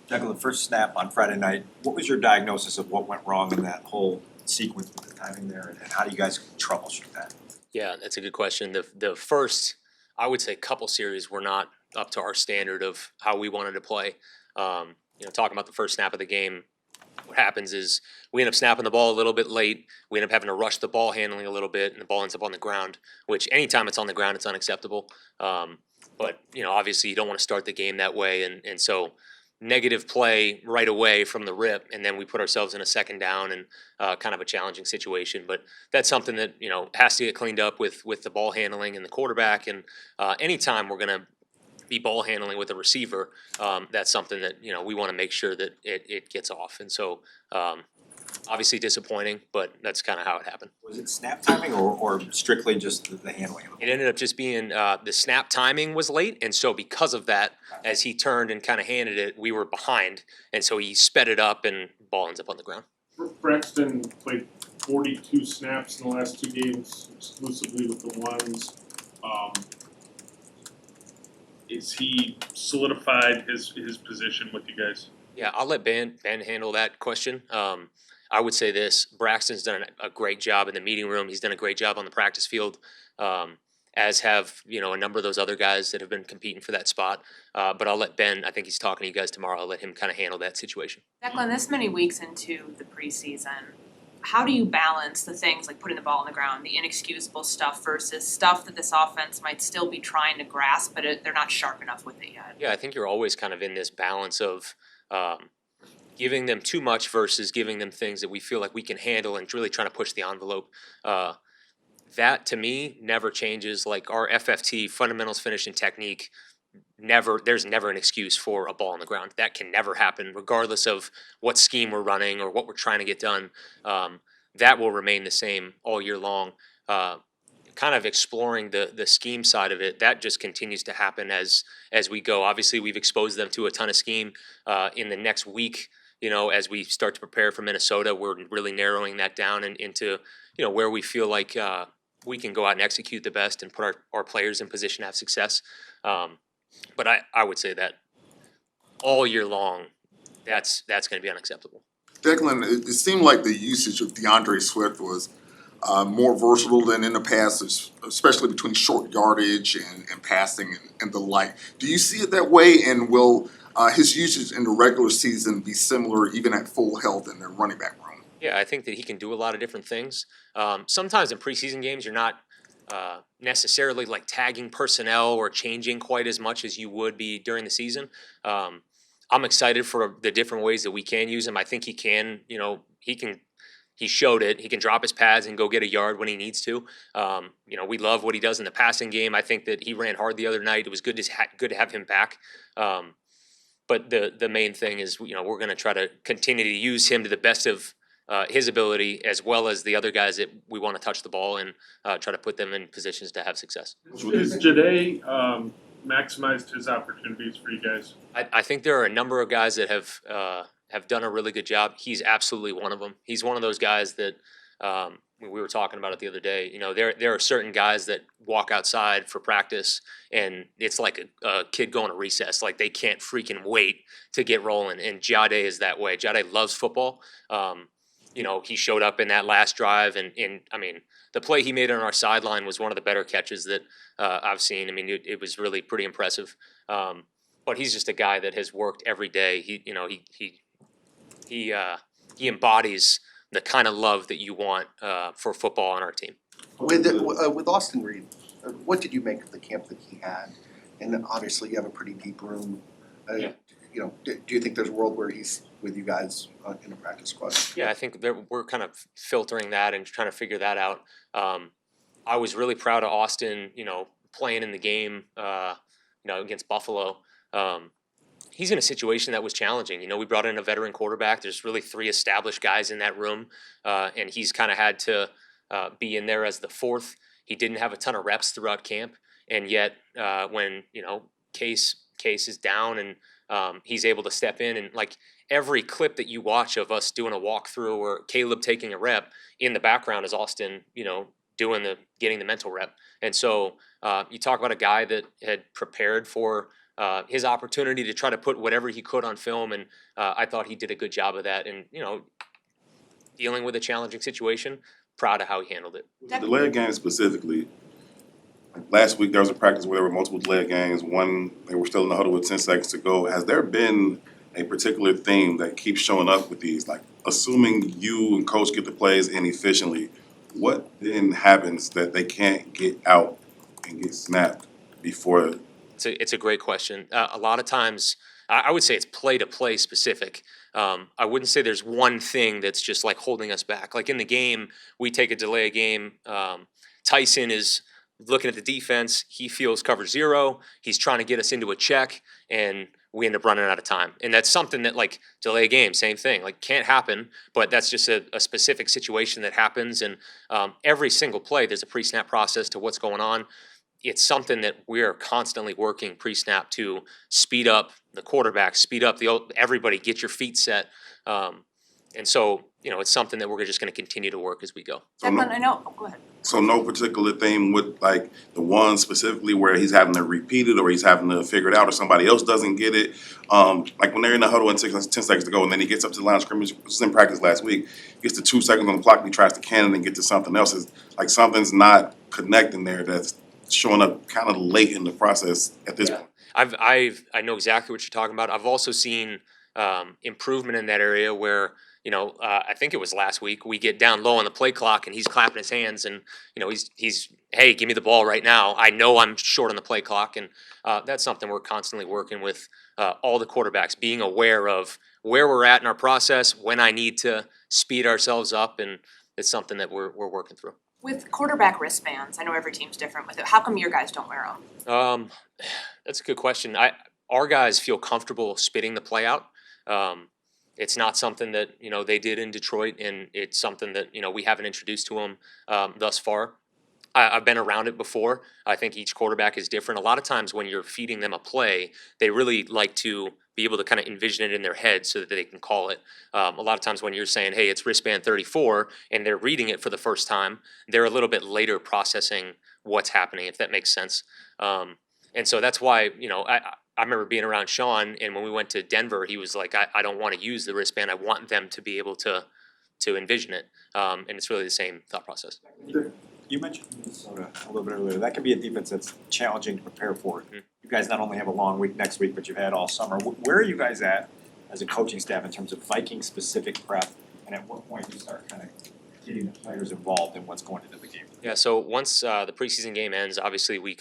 Declan, the first snap on Friday night, what was your diagnosis of what went wrong in that whole sequence with the timing there, and how do you guys troubleshoot that? Yeah, that's a good question. The first, I would say, couple series were not up to our standard of how we wanted to play. Talking about the first snap of the game, what happens is we end up snapping the ball a little bit late. We end up having to rush the ball handling a little bit, and the ball ends up on the ground. Which anytime it's on the ground, it's unacceptable. But obviously, you don't want to start the game that way, and so negative play right away from the rip, and then we put ourselves in a second down and kind of a challenging situation. But that's something that has to get cleaned up with the ball handling and the quarterback. And anytime we're going to be ball handling with a receiver, that's something that we want to make sure that it gets off. And so obviously disappointing, but that's kind of how it happened. Was it snap timing or strictly just the handling of the It ended up just being the snap timing was late, and so because of that, as he turned and kind of handed it, we were behind, and so he sped it up, and ball ends up on the ground. Braxton played 42 snaps in the last 2 games, exclusively with the ones. Is he solidified his position with you guys? Yeah, I'll let Ben handle that question. I would say this: Braxton's done a great job in the meeting room. He's done a great job on the practice field, as have a number of those other guys that have been competing for that spot. But I'll let Ben. I think he's talking to you guys tomorrow. I'll let him kind of handle that situation. Declan, this many weeks into the preseason, how do you balance the things like putting the ball on the ground, the inexcusable stuff versus stuff that this offense might still be trying to grasp, but they're not sharp enough with it yet? Yeah, I think you're always kind of in this balance of giving them too much versus giving them things that we feel like we can handle and really trying to push the envelope. That to me never changes. Like our FFT, fundamentals, finish, and technique, there's never an excuse for a ball on the ground. That can never happen, regardless of what scheme we're running or what we're trying to get done. That will remain the same all year long. Kind of exploring the scheme side of it, that just continues to happen as we go. Obviously, we've exposed them to a ton of scheme in the next week. As we start to prepare for Minnesota, we're really narrowing that down and into where we feel like we can go out and execute the best and put our players in position to have success. But I would say that all year long, that's going to be unacceptable. Declan, it seemed like the usage of DeAndre Swift was more versatile than in the past, especially between short yardage and passing and the like. Do you see it that way, and will his usage in the regular season be similar even at full health in the running back room? Yeah, I think that he can do a lot of different things. Sometimes in preseason games, you're not necessarily like tagging personnel or changing quite as much as you would be during the season. I'm excited for the different ways that we can use him. I think he can, he showed it. He can drop his pads and go get a yard when he needs to. We love what he does in the passing game. I think that he ran hard the other night. It was good to have him back. But the main thing is, we're going to try to continue to use him to the best of his ability, as well as the other guys that we want to touch the ball and try to put them in positions to have success. Has Jade maximized his opportunities for you guys? I think there are a number of guys that have done a really good job. He's absolutely one of them. He's one of those guys that we were talking about it the other day. There are certain guys that walk outside for practice and it's like a kid going to recess. Like they can't freaking wait to get rolling. And Jade is that way. Jade loves football. He showed up in that last drive, and I mean, the play he made on our sideline was one of the better catches that I've seen. I mean, it was really pretty impressive. But he's just a guy that has worked every day. He embodies the kind of love that you want for football on our team. With Austin Reed, what did you make of the camp that he had? And obviously, you have a pretty deep room. Yeah. Do you think there's a world where he's with you guys in a practice squad? Yeah, I think we're kind of filtering that and trying to figure that out. I was really proud of Austin, playing in the game, against Buffalo. He's in a situation that was challenging. We brought in a veteran quarterback. There's really 3 established guys in that room, and he's kind of had to be in there as the 4th. He didn't have a ton of reps throughout camp, and yet when Case is down and he's able to step in, and like every clip that you watch of us doing a walkthrough or Caleb taking a rep, in the background is Austin, getting the mental rep. And so you talk about a guy that had prepared for his opportunity to try to put whatever he could on film, and I thought he did a good job of that. And dealing with a challenging situation, proud of how he handled it. The delayed games specifically, like last week there was a practice where there were multiple delayed games. One, they were still in the huddle with 10 seconds to go. Has there been a particular theme that keeps showing up with these? Like, assuming you and coach get the plays in efficiently, what then happens that they can't get out and get snapped before? It's a great question. A lot of times, I would say it's play-to-play specific. I wouldn't say there's one thing that's just like holding us back. Like in the game, we take a delay game. Tyson is looking at the defense. He feels cover zero. He's trying to get us into a check, and we end up running out of time. And that's something that, like, delay game, same thing. Like, can't happen, but that's just a specific situation that happens. And every single play, there's a pre-snap process to what's going on. It's something that we're constantly working pre-snap to speed up the quarterback, speed up everybody, get your feet set. And so, it's something that we're just going to continue to work as we go. Declan, I know. Oh, go ahead. So no particular theme with like the one specifically where he's having to repeat it or he's having to figure it out or somebody else doesn't get it. Like when they're in the huddle and 10 seconds to go and then he gets up to the line of scrimmage, which was in practice last week, gets to 2 seconds on the clock and he tries to cannon and get to something else. It's like something's not connecting there that's showing up kind of late in the process at this point. I know exactly what you're talking about. I've also seen improvement in that area where I think it was last week, we get down low on the play clock and he's clapping his hands and, he's, hey, give me the ball right now. I know I'm short on the play clock. And that's something we're constantly working with all the quarterbacks, being aware of where we're at in our process, when I need to speed ourselves up. And it's something that we're working through. With quarterback wristbands, I know every team's different with it. How come your guys don't wear them? That's a good question. Our guys feel comfortable spitting the play out. It's not something that they did in Detroit, and it's something that we haven't introduced to them thus far. I've been around it before. I think each quarterback is different. A lot of times when you're feeding them a play, they really like to be able to kind of envision it in their head so that they can call it. A lot of times when you're saying, hey, it's wristband 34, and they're reading it for the first time, they're a little bit later processing what's happening, if that makes sense. And so that's why, I remember being around Sean, and when we went to Denver, he was like, I don't want to use the wristband. I want them to be able to envision it. And it's really the same thought process. You mentioned Minnesota a little bit earlier. That can be a defense that's challenging to prepare for. Mm-hmm. You guys not only have a long week next week, but you've had all summer. Where are you guys at as a coaching staff in terms of Viking-specific prep? And at what point do you start kind of getting the players involved in what's going into the game? Yeah, so once the preseason game ends, obviously we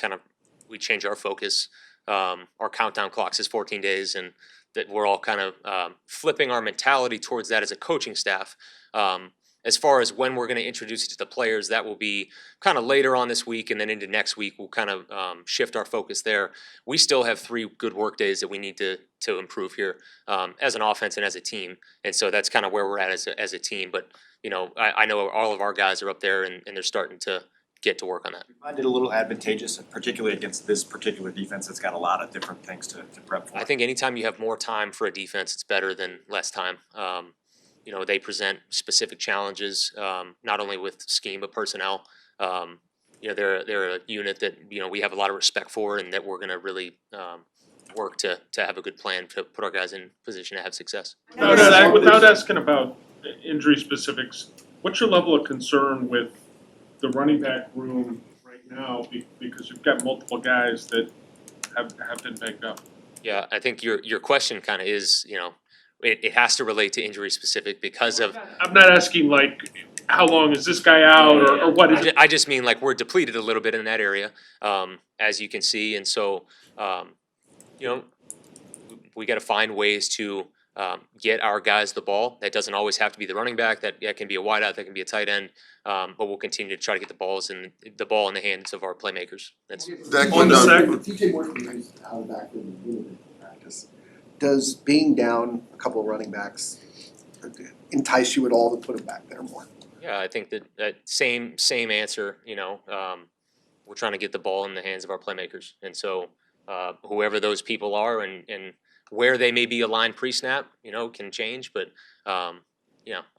change our focus. Our countdown clock says 14 days, and that we're all kind of flipping our mentality towards that as a coaching staff. As far as when we're going to introduce it to the players, that will be kind of later on this week, and then into next week we'll kind of shift our focus there. We still have 3 good work days that we need to improve here as an offense and as a team, and so that's kind of where we're at as a team. But I know all of our guys are up there and they're starting to get to work on that. I find it a little advantageous, particularly against this particular defense that's got a lot of different things to prep for. I think anytime you have more time for a defense, it's better than less time. They present specific challenges, not only with scheme but personnel. They're a unit that we have a lot of respect for, and that we're going to really work to have a good plan to put our guys in position to have success. Without asking about injury specifics, what's your level of concern with the running back room right now? Because you've got multiple guys that have been banged up. Yeah, I think your question kind of is, it has to relate to injury specific because of. I'm not asking like how long is this guy out or what is it? I just mean like we're depleted a little bit in that area, as you can see, and so we got to find ways to get our guys the ball. That doesn't always have to be the running back. That can be a wideout. That can be a tight end. But we'll continue to try to get the ball in the hands of our playmakers. That's On the second, TJ Morton is out of the backfield in really good practice. Does being down a couple of running backs entice you at all to put him back there more? Yeah, I think that same answer. We're trying to get the ball in the hands of our playmakers, and so whoever those people are and where they may be aligned pre-snap, can change. But I'll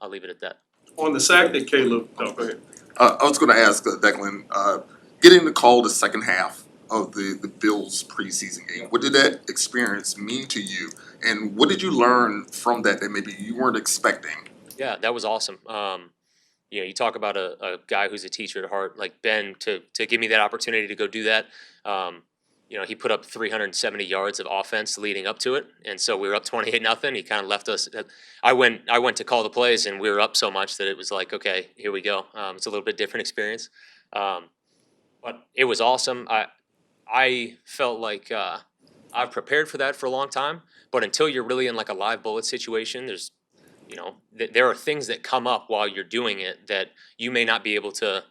leave it at that. on the sack that Caleb, no, go ahead. I was gonna ask Declan, getting the call the second half of the Bills preseason game. What did that experience mean to you? And what did you learn from that that maybe you weren't expecting? Yeah, that was awesome. You know, you talk about a guy who's a teacher at heart, like Ben, to give me that opportunity to go do that. You know, he put up 370 yards of offense leading up to it, and so we were up 28-0. He kind of left us. I went to call the plays, and we were up so much that it was like, okay, here we go. It's a little bit different experience, but it was awesome. I felt like I've prepared for that for a long time, but until you're really in like a live bullet situation, there's there are things that come up while you're doing it that you may not be able to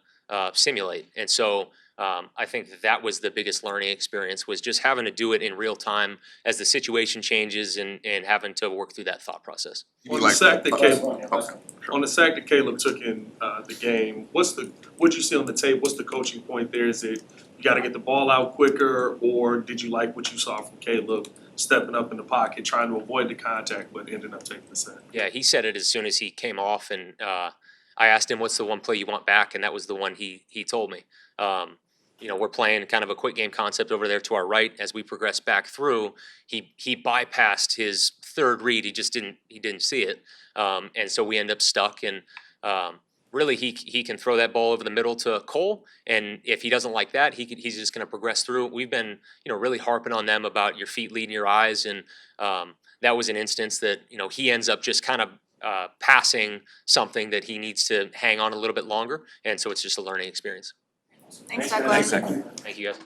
simulate. And so I think that was the biggest learning experience, was just having to do it in real time as the situation changes, and having to work through that thought process. On the sack that Caleb, Okay. on the sack that Caleb took in the game, what'd you see on the tape? What's the coaching point there? Is it you got to get the ball out quicker, or did you like what you saw from Caleb stepping up in the pocket, trying to avoid the contact, but ended up taking the sack? Yeah, he said it as soon as he came off, and I asked him, "What's the one play you want back?" And that was the one he told me. We're playing kind of a quick game concept over there to our right. As we progress back through, he bypassed his third read. He just didn't see it, and so we end up stuck. And really, he can throw that ball over the middle to Cole, and if he doesn't like that, he's just going to progress through. We've been really harping on them about your feet leading your eyes, and that was an instance that he ends up just kind of passing something that he needs to hang on a little bit longer, and so it's just a learning experience. Thanks, Thanks, Declan. Declan. Thank you guys.